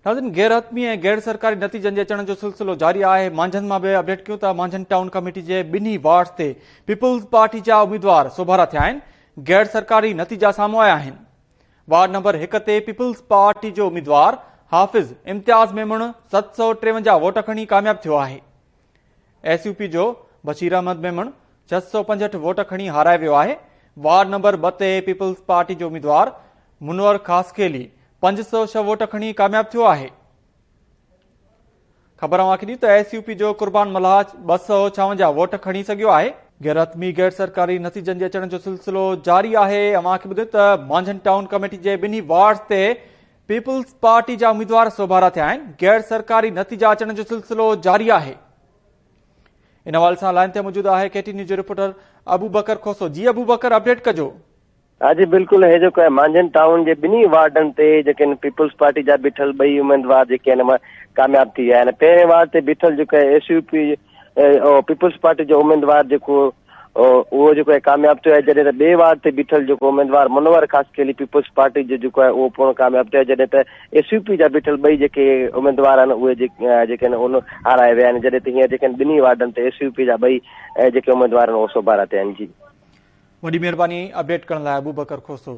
नाज़रीन, गैर हतमी ऐं गैर सरकारी नतीजनि जे अचण जो सिलसिलो जारी आहे। मांझनि मां बि अपडेट कयूं था। मांझनि टाउन कमेटी जे ॿिन्ही वार्ड्स ते पीपल्स पार्टी जा उम्मीदवार सोभारा थिया आहिनि। गैर सरकारी नतीजा साम्हूं आया आहिनि। वार्ड नंबर 1 ते पीपल्स पार्टी जो उम्मीदवार हाफ़िज़ इम्तियाज़ मेमण 753 वोट खणी कामयाब थियो आहे। SUP जो बशीर अहमद मेमण 665 वोट खणी हाराए वियो आहे। वार्ड नंबर 2 ते पीपल्स पार्टी जो उम्मीदवार मुनवर खासकेली 506 वोट खणी कामयाब थियो आहे। ख़बर अवांखे ॾी त SUP जो कुर्बान मल्हाज 256 वोट खणी सघियो आहे। गैर हतमी गैर सरकारी नतीजनि जे अचण जो सिलसिलो जारी आहे। अवांखे ॿुधायो त मांझनि टाउन कमेटी जे ॿिन्ही वार्ड्स ते पीपल्स पार्टी जा उम्मीदवार सोभारा थिया आहिनि। गैर सरकारी नतीजा अचण जो सिलसिलो जारी आहे। इन हवाले सां लाइन ते मौजूद आहे KT न्यूज़ जो रिपोर्टर अबू बकर खोसो। जी अबू बकर, अपडेट कजो। हाँ जी बिल्कुल है। जो है मांझन टाउन के बिन्हीं वार्डन ते जेके पीपल्स पार्टी जा बीठल बई उम्मीदवार जेके कामयाब थी विया आहिनि। पहिरें वार्ड ते बीठल जो है SUP पीपल्स पार्टी जो उम्मीदवार जो वो जो है कामयाब थियो है। जॾहिं त ॿिए वार्ड ते बीठल जो उम्मीदवार मुनवर खासकेली पीपल्स पार्टी जो है वो पूर्ण कामयाब थियो है। जॾहिं त SUP जा बीठल बई जेके उम्मीदवार आहिनि उहे जेके उन हाराए विया आहिनि। जॾहिं त हींअर जेके ॿिन्हीं वार्डन ते SUP जा बई जेके उम्मीदवार आहिनि उहे सोभारा थिया आहिनि। जी वॾी महिरबानी अपडेट करण लाइ अबू बकर खोसो।